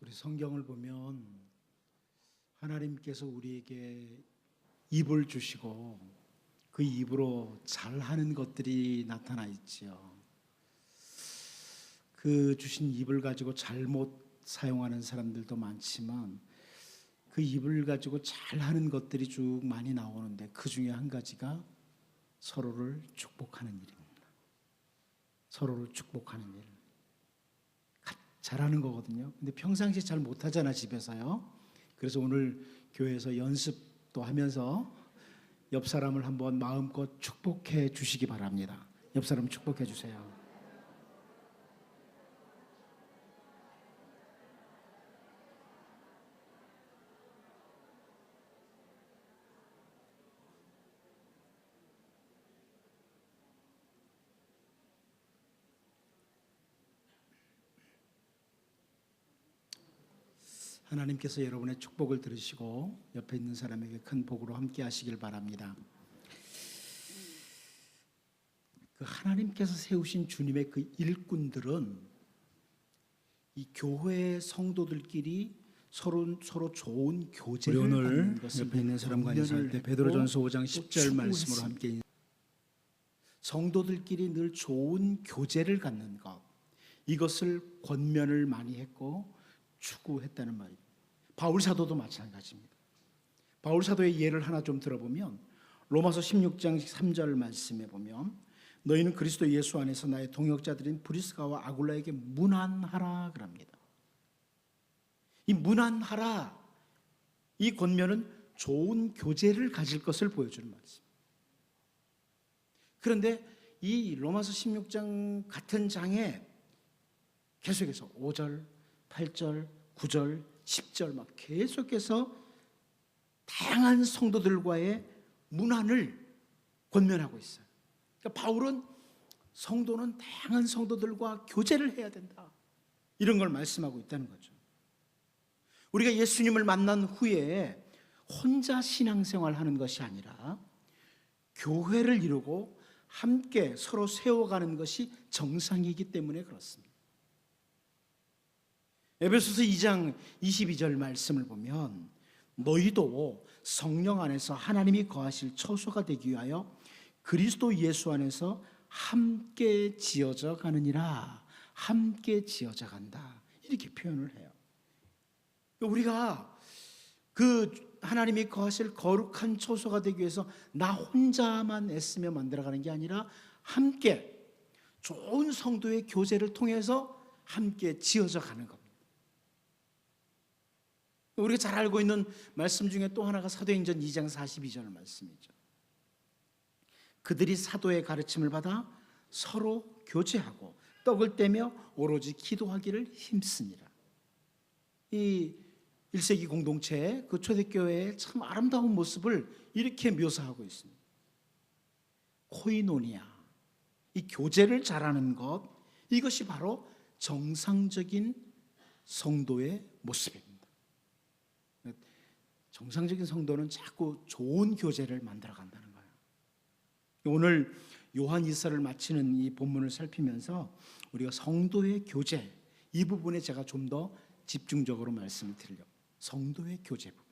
우리 성경을 보면 하나님께서 우리에게 입을 주시고 그 입으로 잘하는 것들이 나타나 있지요. 그 주신 입을 가지고 잘못 사용하는 사람들도 많지만 그 입을 가지고 잘하는 것들이 쭉 많이 나오는데 그 중에 한 가지가 서로를 축복하는 일입니다. 서로를 축복하는 일. 잘하는 거거든요. 근데 평상시에 잘 못하잖아, 집에서요. 그래서 오늘 교회에서 연습도 하면서 옆 사람을 한번 마음껏 축복해 주시기 바랍니다. 옆 사람 축복해 주세요. 하나님께서 여러분의 축복을 들으시고 옆에 있는 사람에게 큰 복으로 함께 하시길 바랍니다. 그 하나님께서 세우신 주님의 그 일꾼들은 이 교회 성도들끼리 서로 좋은 교제를 우리 오늘 받는 것을 옆에 있는 사람과 인사할 때 베드로전서 5장 10절 말씀으로 함께 성도들끼리 늘 좋은 교제를 갖는 것, 이것을 권면을 많이 했고 추구했다는 말입니다. 바울 사도도 마찬가지입니다. 바울 사도의 예를 하나 좀 들어보면 로마서 16장 3절 말씀에 보면 너희는 그리스도 예수 안에서 나의 동역자들인 브리스가와 아굴라에게 문안하라 그럽니다. 이 문안하라, 이 권면은 좋은 교제를 가질 것을 보여주는 말씀. 그런데 이 로마서 16장 같은 장에 계속해서 5절, 8절, 9절, 10절 막 계속해서 다양한 성도들과의 문안을 권면하고 있어요. 그러니까 바울은 성도는 다양한 성도들과 교제를 해야 된다, 이런 걸 말씀하고 있다는 거죠. 우리가 예수님을 만난 후에 혼자 신앙생활하는 것이 아니라 교회를 이루고 함께 서로 세워가는 것이 정상이기 때문에 그렇습니다. 에베소서 2장 22절 말씀을 보면 너희도 성령 안에서 하나님이 거하실 처소가 되기 위하여 그리스도 예수 안에서 함께 지어져 가느니라. 함께 지어져 간다, 이렇게 표현을 해요. 우리가 그 하나님이 거하실 거룩한 처소가 되기 위해서 나 혼자만 애쓰며 만들어가는 게 아니라 함께 좋은 성도의 교제를 통해서 함께 지어져 가는 겁니다. 우리가 잘 알고 있는 말씀 중에 또 하나가 사도행전 2장 42절 말씀이죠. 그들이 사도의 가르침을 받아 서로 교제하고 떡을 떼며 오로지 기도하기를 힘쓰니라. 이 1세기 공동체의 그 초대교회의 참 아름다운 모습을 이렇게 묘사하고 있습니다. 코이노니아, 이 교제를 잘하는 것, 이것이 바로 정상적인 성도의 모습입니다. 정상적인 성도는 자꾸 좋은 교제를 만들어 간다는 거예요. 오늘 요한 이서를 마치는 이 본문을 살피면서 우리가 성도의 교제, 이 부분에 제가 좀 더 집중적으로 말씀을 드리려고. 성도의 교제 부분.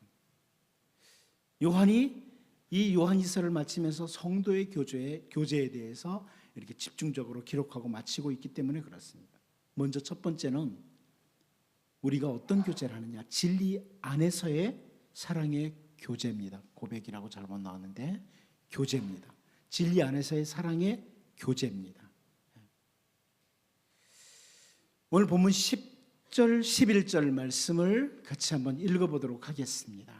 요한이 이 요한 이서를 마치면서 성도의 교제에 대해서 이렇게 집중적으로 기록하고 마치고 있기 때문에 그렇습니다. 먼저 첫 번째는 우리가 어떤 교제를 하느냐, 진리 안에서의 사랑의 교제입니다. 고백이라고 잘못 나왔는데 교제입니다. 진리 안에서의 사랑의 교제입니다. 오늘 본문 10절 11절 말씀을 같이 한번 읽어보도록 하겠습니다.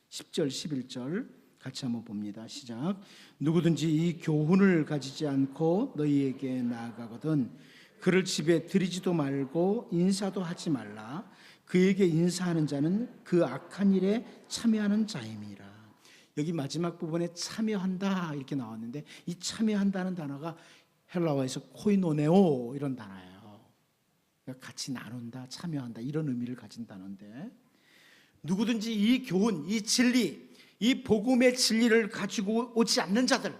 10절 11절 같이 한번 봅니다. 시작. 누구든지 이 교훈을 가지지 않고 너희에게 나아가거든 그를 집에 들이지도 말고 인사도 하지 말라. 그에게 인사하는 자는 그 악한 일에 참여하는 자임이라. 여기 마지막 부분에 참여한다 이렇게 나왔는데 이 참여한다는 단어가 헬라어에서 코이노네오 이런 단어예요. 그러니까 같이 나눈다, 참여한다, 이런 의미를 가진 단어인데, 누구든지 이 교훈, 이 진리, 이 복음의 진리를 가지고 오지 않는 자들,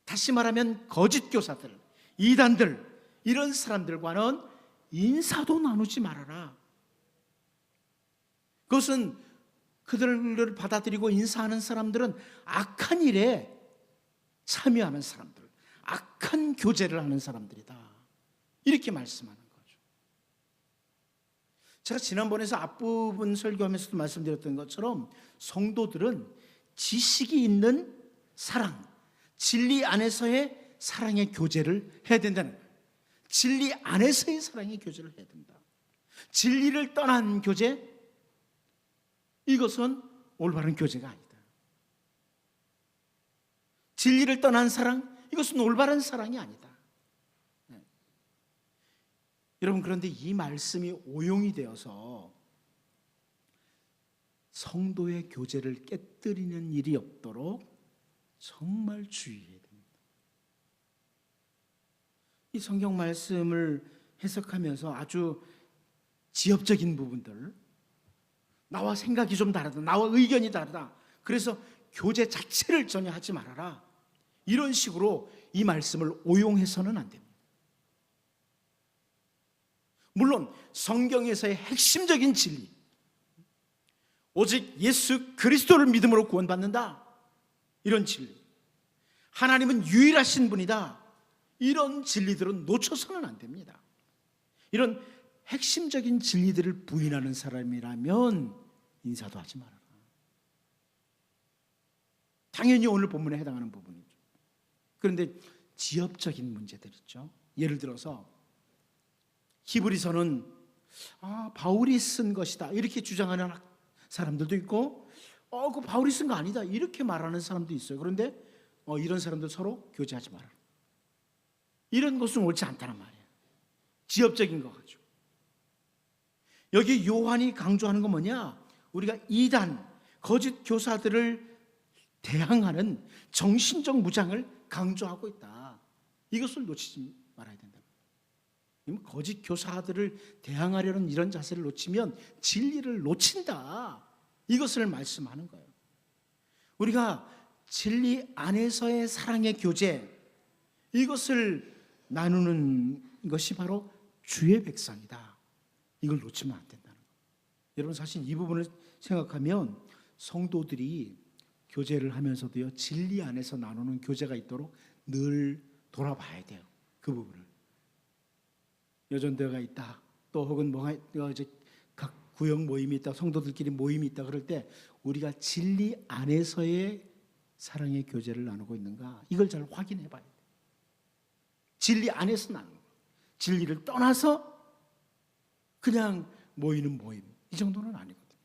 다시 말하면 거짓 교사들, 이단들, 이런 사람들과는 인사도 나누지 말아라. 그것은 그들을 받아들이고 인사하는 사람들은 악한 일에 참여하는 사람들, 악한 교제를 하는 사람들이다, 이렇게 말씀하는 거죠. 제가 지난번에서 앞부분 설교하면서도 말씀드렸던 것처럼 성도들은 지식이 있는 사랑, 진리 안에서의 사랑의 교제를 해야 된다는 거예요. 진리 안에서의 사랑의 교제를 해야 된다. 진리를 떠난 교제, 이것은 올바른 교제가 아니다. 진리를 떠난 사랑, 이것은 올바른 사랑이 아니다. 네. 여러분, 그런데 이 말씀이 오용이 되어서 성도의 교제를 깨뜨리는 일이 없도록 정말 주의해야 됩니다. 이 성경 말씀을 해석하면서 아주 지엽적인 부분들, 나와 생각이 좀 다르다, 나와 의견이 다르다, 그래서 교제 자체를 전혀 하지 말아라, 이런 식으로 이 말씀을 오용해서는 안 됩니다. 물론 성경에서의 핵심적인 진리, 오직 예수 그리스도를 믿음으로 구원받는다, 이런 진리, 하나님은 유일하신 분이다, 이런 진리들은 놓쳐서는 안 됩니다. 이런 핵심적인 진리들을 부인하는 사람이라면 인사도 하지 말아라. 당연히 오늘 본문에 해당하는 부분이죠. 그런데 지엽적인 문제들 있죠. 예를 들어서 히브리서는 바울이 쓴 것이다, 이렇게 주장하는 사람들도 있고, 그 바울이 쓴 거 아니다, 이렇게 말하는 사람도 있어요. 그런데 이런 사람들 서로 교제하지 말아라, 이런 것은 옳지 않다는 말이에요. 지엽적인 거 가지고. 여기 요한이 강조하는 건 뭐냐? 우리가 이단, 거짓 교사들을 대항하는 정신적 무장을 강조하고 있다. 이것을 놓치지 말아야 된다. 거짓 교사들을 대항하려는 이런 자세를 놓치면 진리를 놓친다, 이것을 말씀하는 거예요. 우리가 진리 안에서의 사랑의 교제, 이것을 나누는 것이 바로 주의 백성이다, 이걸 놓치면 안 된다는 거예요. 여러분, 사실 이 부분을 생각하면 성도들이 교제를 하면서도요, 진리 안에서 나누는 교제가 있도록 늘 돌아봐야 돼요. 그 부분을. 여전대가 있다, 또 혹은 각 구역 모임이 있다, 성도들끼리 모임이 있다, 그럴 때 우리가 진리 안에서의 사랑의 교제를 나누고 있는가, 이걸 잘 확인해 봐야 돼요. 진리 안에서 나누는 거예요. 진리를 떠나서 그냥 모이는 모임, 이 정도는 아니거든요.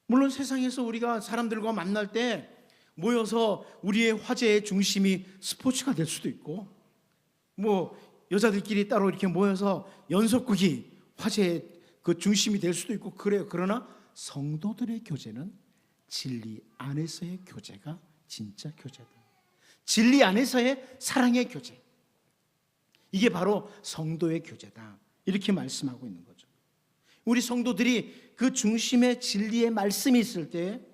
물론 세상에서 우리가 사람들과 만날 때 모여서 우리의 화제의 중심이 스포츠가 될 수도 있고, 여자들끼리 따로 이렇게 모여서 연속극이 화제의 그 중심이 될 수도 있고 그래요. 그러나 성도들의 교제는 진리 안에서의 교제가 진짜 교제다. 진리 안에서의 사랑의 교제, 이게 바로 성도의 교제다, 이렇게 말씀하고 있는 거죠. 우리 성도들이 그 중심에 진리의 말씀이 있을 때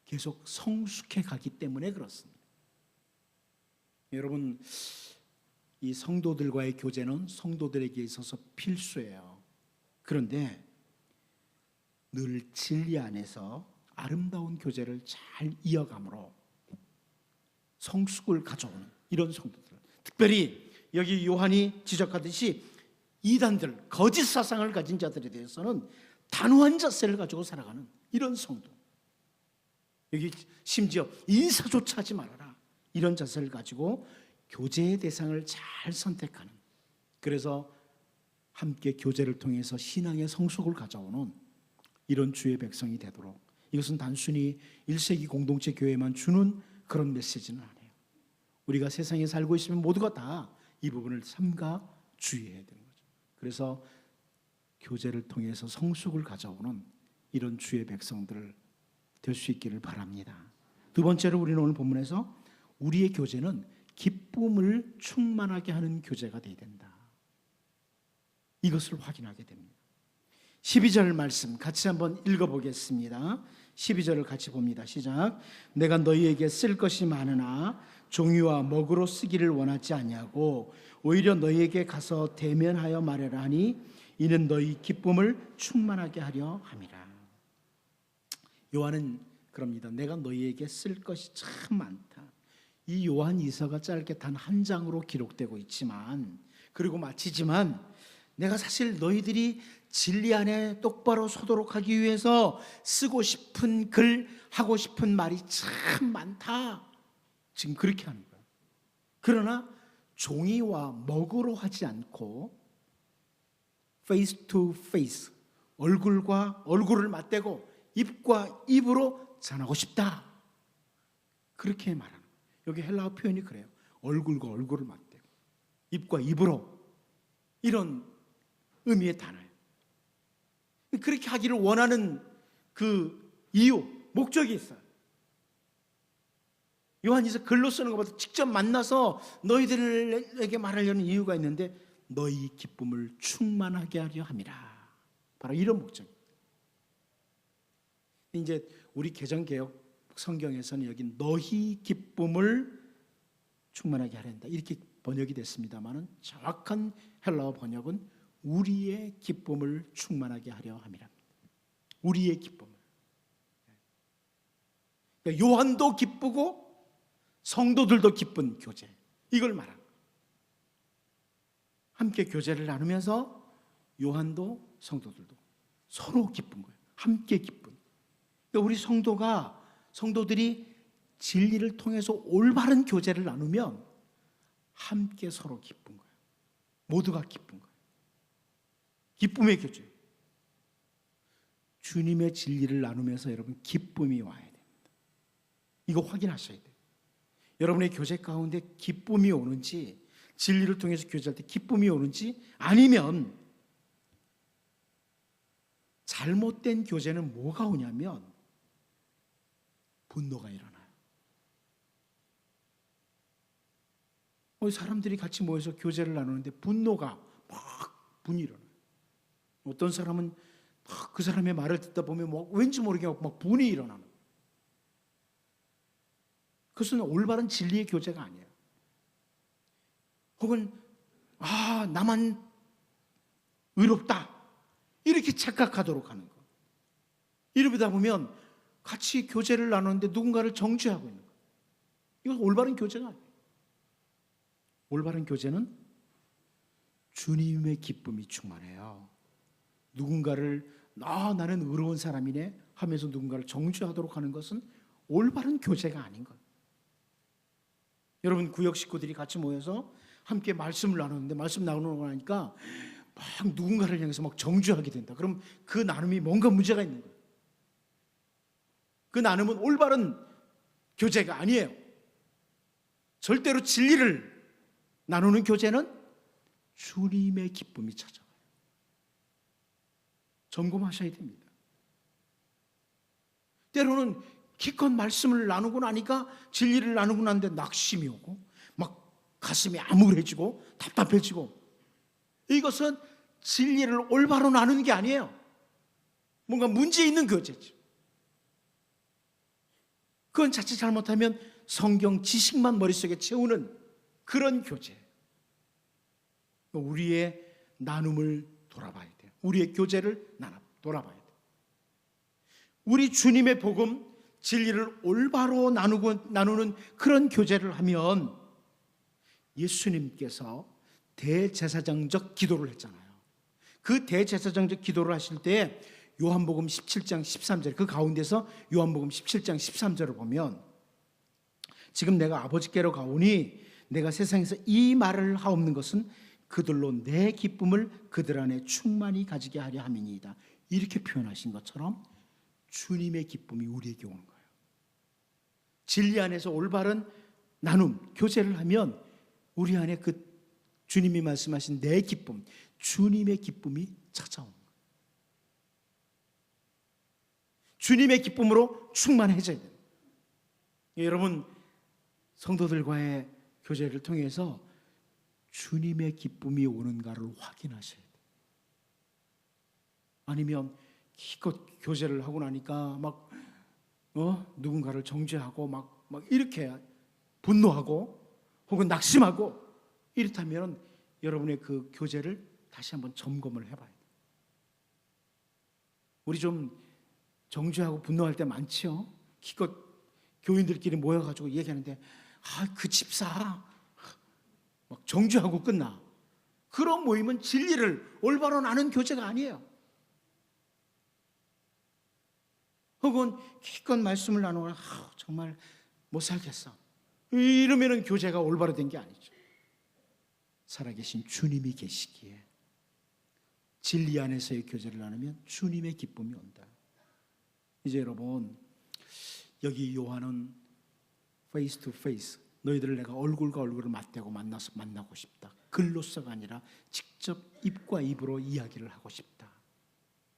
계속 성숙해 가기 때문에 그렇습니다. 여러분, 이 성도들과의 교제는 성도들에게 있어서 필수예요. 그런데 늘 진리 안에서 아름다운 교제를 잘 이어감으로 성숙을 가져오는 이런 성도들, 특별히 여기 요한이 지적하듯이 이단들, 거짓 사상을 가진 자들에 대해서는 단호한 자세를 가지고 살아가는 이런 성도, 여기 심지어 인사조차 하지 말아라, 이런 자세를 가지고 교제의 대상을 잘 선택하는, 그래서 함께 교제를 통해서 신앙의 성숙을 가져오는 이런 주의 백성이 되도록, 이것은 단순히 1세기 공동체 교회만 주는 그런 메시지는 아니에요. 우리가 세상에 살고 있으면 모두가 다 이 부분을 삼가 주의해야 되는 거죠. 그래서 교제를 통해서 성숙을 가져오는 이런 주의 백성들 될 수 있기를 바랍니다. 두 번째로 우리는 오늘 본문에서 우리의 교제는 기쁨을 충만하게 하는 교제가 되어야 된다, 이것을 확인하게 됩니다. 12절 말씀 같이 한번 읽어보겠습니다. 12절을 같이 봅니다. 시작. 내가 너희에게 쓸 것이 많으나 종이와 먹으로 쓰기를 원하지 아니하고 오히려 너희에게 가서 대면하여 말하라 하니 이는 너희 기쁨을 충만하게 하려 함이라. 요한은 그럽니다. 내가 너희에게 쓸 것이 참 많다. 이 요한 이서가 짧게 단 한 장으로 기록되고 있지만, 그리고 마치지만, 내가 사실 너희들이 진리 안에 똑바로 서도록 하기 위해서 쓰고 싶은 글, 하고 싶은 말이 참 많다. 지금 그렇게 하는 거예요. 그러나 종이와 먹으로 하지 않고 face to face, 얼굴과 얼굴을 맞대고 입과 입으로 전하고 싶다. 그렇게 말하는 거예요. 여기 헬라어 표현이 그래요. 얼굴과 얼굴을 맞대고 입과 입으로, 이런 의미의 단어예요. 그렇게 하기를 원하는 그 이유, 목적이 있어요. 요한이서 글로 쓰는 것보다 직접 만나서 너희들에게 말하려는 이유가 있는데, 너희 기쁨을 충만하게 하려 함이라. 바로 이런 목적입니다. 이제 우리 개정개혁 성경에서는 여기 너희 기쁨을 충만하게 하려 한다, 이렇게 번역이 됐습니다만, 정확한 헬라어 번역은 우리의 기쁨을 충만하게 하려 함이라. 우리의 기쁨을. 그러니까 요한도 기쁘고 성도들도 기쁜 교제, 이걸 말합니다. 함께 교제를 나누면서 요한도 성도들도 서로 기쁜 거예요. 함께 기쁜. 그러니까 우리 성도들이 진리를 통해서 올바른 교제를 나누면 함께 서로 기쁜 거예요. 모두가 기쁜 거예요. 기쁨의 교제. 주님의 진리를 나누면서 여러분 기쁨이 와야 됩니다. 이거 확인하셔야 돼요. 여러분의 교제 가운데 기쁨이 오는지, 진리를 통해서 교제할 때 기쁨이 오는지, 아니면 잘못된 교제는 뭐가 오냐면 분노가 일어나요. 사람들이 같이 모여서 교제를 나누는데 분노가 분이 일어나요. 어떤 사람은 그 사람의 말을 듣다 보면 왠지 모르게 막 분이 일어나는 거예요. 그것은 올바른 진리의 교제가 아니에요. 혹은 나만 의롭다, 이렇게 착각하도록 하는 거. 이러다 보면 같이 교제를 나누는데 누군가를 정죄하고 있는 거예요. 이건 올바른 교제가 아니에요. 올바른 교제는 주님의 기쁨이 충만해요. 누군가를 나는 의로운 사람이네 하면서 누군가를 정죄하도록 하는 것은 올바른 교제가 아닌 거예요. 여러분, 구역 식구들이 같이 모여서 함께 말씀을 나누는데, 말씀 나누고 나니까 막 누군가를 향해서 막 정죄하게 된다. 그럼 그 나눔이 뭔가 문제가 있는 거예요. 그 나눔은 올바른 교제가 아니에요. 절대로 진리를 나누는 교제는 주님의 기쁨이 찾아와요. 점검하셔야 됩니다. 때로는 기껏 말씀을 나누고 나니까, 진리를 나누고 나는데 낙심이 오고 막 가슴이 암울해지고 답답해지고, 이것은 진리를 올바로 나누는 게 아니에요. 뭔가 문제 있는 교제죠. 그건 자칫 잘못하면 성경 지식만 머릿속에 채우는 그런 교제. 우리의 나눔을 돌아봐야 돼요. 우리의 교제를 돌아봐야 돼요. 우리 주님의 복음, 진리를 올바로 나누는 그런 교제를 하면, 예수님께서 대제사장적 기도를 했잖아요. 그 대제사장적 기도를 하실 때 요한복음 17장 13절, 그 가운데서 요한복음 17장 13절을 보면, 지금 내가 아버지께로 가오니 내가 세상에서 이 말을 하옵는 것은 그들로 내 기쁨을 그들 안에 충만히 가지게 하려 함이니이다. 이렇게 표현하신 것처럼 주님의 기쁨이 우리에게 오는 거예요. 진리 안에서 올바른 나눔, 교제를 하면 우리 안에 그 주님이 말씀하신 내 기쁨, 주님의 기쁨이 찾아오는 거예요. 주님의 기쁨으로 충만해져야 돼요. 여러분, 성도들과의 교제를 통해서 주님의 기쁨이 오는가를 확인하셔야 돼요. 아니면 기껏 교제를 하고 나니까 막 누군가를 정죄하고 막 이렇게 분노하고 혹은 낙심하고, 이렇다면 여러분의 그 교제를 다시 한번 점검을 해봐야 돼요. 우리 좀 정죄하고 분노할 때 많죠. 기껏 교인들끼리 모여가지고 얘기하는데 그 집사 막 정죄하고 끝나. 그런 모임은 진리를 올바로 아는 교제가 아니에요. 혹은 기껏 말씀을 나누고 정말 못 살겠어, 이러면은 교제가 올바로 된 게 아니죠. 살아계신 주님이 계시기에 진리 안에서의 교제를 나누면 주님의 기쁨이 온다. 이제 여러분, 여기 요한은 페이스 투 페이스, 너희들을 내가 얼굴과 얼굴을 맞대고 만나고 싶다. 글로서가 아니라 직접 입과 입으로 이야기를 하고 싶다.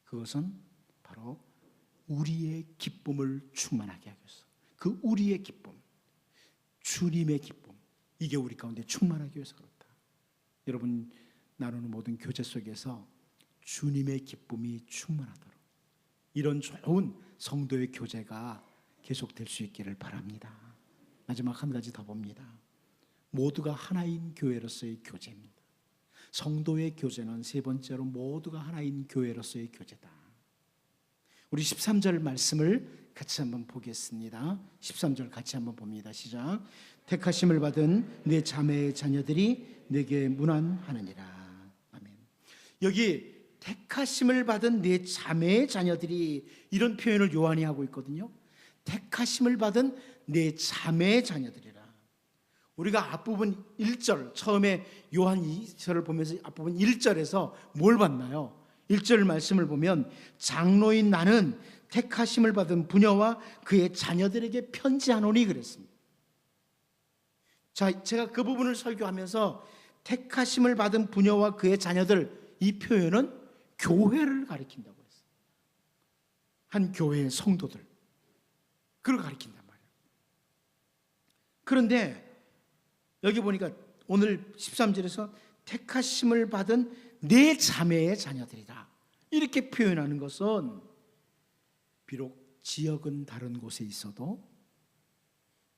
그것은 바로 우리의 기쁨을 충만하게 하기 위해서, 그 우리의 기쁨, 주님의 기쁨, 이게 우리 가운데 충만하기 위해서 그렇다. 여러분, 나누는 모든 교제 속에서 주님의 기쁨이 충만하도록 이런 좋은 성도의 교제가 계속될 수 있기를 바랍니다. 마지막 한 가지 더 봅니다. 모두가 하나인 교회로서의 교제입니다. 성도의 교제는 세 번째로 모두가 하나인 교회로서의 교제다. 우리 13절 말씀을 같이 한번 보겠습니다. 13절 같이 한번 봅니다. 시작. 택하심을 받은 내 자매의 자녀들이 내게 문안하느니라. 아멘. 여기 택하심을 받은 내 자매의 자녀들이, 이런 표현을 요한이 하고 있거든요. 택하심을 받은 내 자매의 자녀들이라. 우리가 앞부분 1절, 처음에 요한 2절을 보면서 앞부분 1절에서 뭘 봤나요? 1절 말씀을 보면 장로인 나는 택하심을 받은 부녀와 그의 자녀들에게 편지하노니 그랬습니다. 자, 제가 그 부분을 설교하면서 택하심을 받은 부녀와 그의 자녀들, 이 표현은 교회를 가리킨다고 했어요. 한 교회의 성도들, 그걸 가리킨단 말이에요. 그런데 여기 보니까 오늘 13절에서 택하심을 받은 내 자매의 자녀들이다, 이렇게 표현하는 것은 비록 지역은 다른 곳에 있어도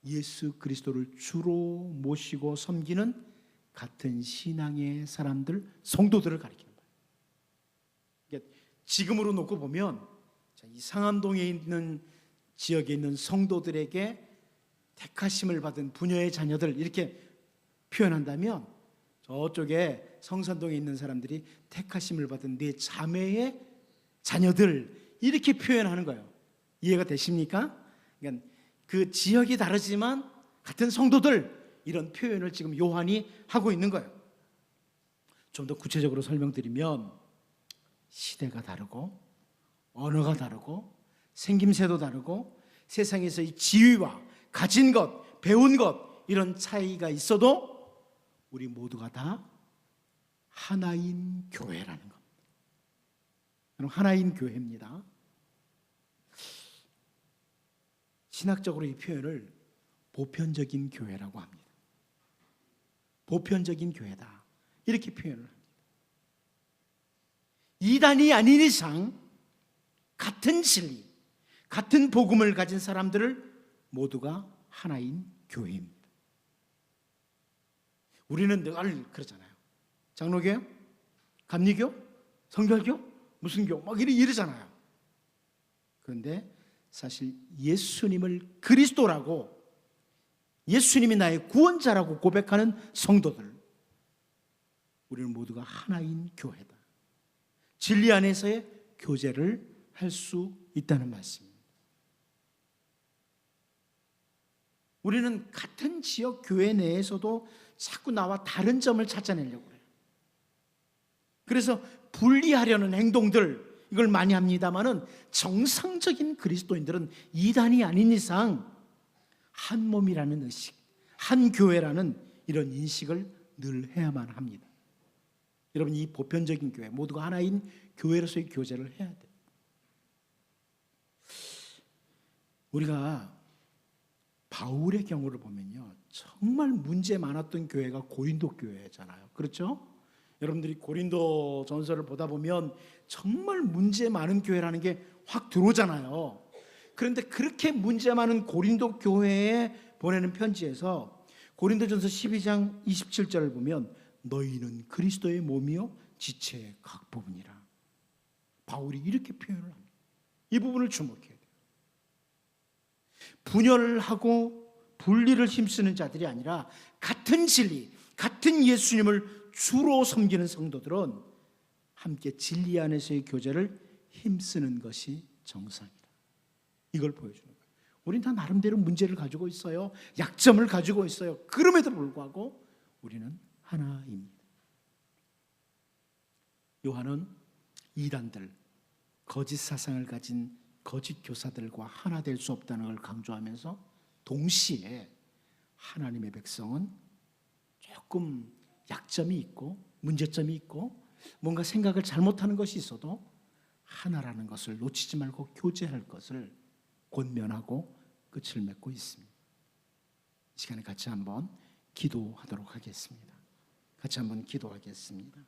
예수 그리스도를 주로 모시고 섬기는 같은 신앙의 사람들, 성도들을 가리키는 거예요. 그러니까 지금으로 놓고 보면 이 상암동에 있는 지역에 있는 성도들에게 택하심을 받은 부녀의 자녀들, 이렇게 표현한다면 저쪽에 성산동에 있는 사람들이 택하심을 받은 내 자매의 자녀들, 이렇게 표현하는 거예요. 이해가 되십니까? 그러니까 그 지역이 다르지만 같은 성도들, 이런 표현을 지금 요한이 하고 있는 거예요. 좀 더 구체적으로 설명드리면 시대가 다르고 언어가 다르고 생김새도 다르고 세상에서의 지위와 가진 것, 배운 것, 이런 차이가 있어도 우리 모두가 다 하나인 교회라는 겁니다. 하나인 교회입니다. 신학적으로 이 표현을 보편적인 교회라고 합니다. 보편적인 교회다, 이렇게 표현을 합니다. 이단이 아닌 이상 같은 진리, 같은 복음을 가진 사람들을 모두가 하나인 교회입니다. 우리는 늘 그러잖아요. 장로교, 감리교, 성결교, 무슨 교, 막 이러잖아요. 그런데 사실 예수님을 그리스도라고, 예수님이 나의 구원자라고 고백하는 성도들, 우리는 모두가 하나인 교회다. 진리 안에서의 교제를 할 수 있다는 말씀입니다. 우리는 같은 지역 교회 내에서도 자꾸 나와 다른 점을 찾아내려고 해요. 그래서 분리하려는 행동들, 이걸 많이 합니다만은 정상적인 그리스도인들은 이단이 아닌 이상 한 몸이라는 의식, 한 교회라는 이런 인식을 늘 해야만 합니다. 여러분, 이 보편적인 교회, 모두가 하나인 교회로서의 교제를 해야 돼요. 우리가 바울의 경우를 보면요, 정말 문제 많았던 교회가 고린도 교회잖아요. 그렇죠? 여러분들이 고린도 전서를 보다 보면 정말 문제 많은 교회라는 게 확 들어오잖아요. 그런데 그렇게 문제 많은 고린도 교회에 보내는 편지에서 고린도전서 12장 27절을 보면 너희는 그리스도의 몸이요 지체의 각 부분이라, 바울이 이렇게 표현을 합니다. 이 부분을 주목해야 돼요. 분열하고 분리를 힘쓰는 자들이 아니라 같은 진리, 같은 예수님을 주로 섬기는 성도들은 함께 진리 안에서의 교제를 힘쓰는 것이 정상이다. 이걸 보여주는 거예요. 우리는 다 나름대로 문제를 가지고 있어요. 약점을 가지고 있어요. 그럼에도 불구하고 우리는 하나입니다. 요한은 이단들, 거짓 사상을 가진 거짓 교사들과 하나 될 수 없다는 걸 강조하면서 동시에 하나님의 백성은 조금 약점이 있고 문제점이 있고 뭔가 생각을 잘못하는 것이 있어도 하나라는 것을 놓치지 말고 교제할 것을 권면하고 끝을 맺고 있습니다. 이 시간에 같이 한번 기도하도록 하겠습니다. 같이 한번 기도하겠습니다.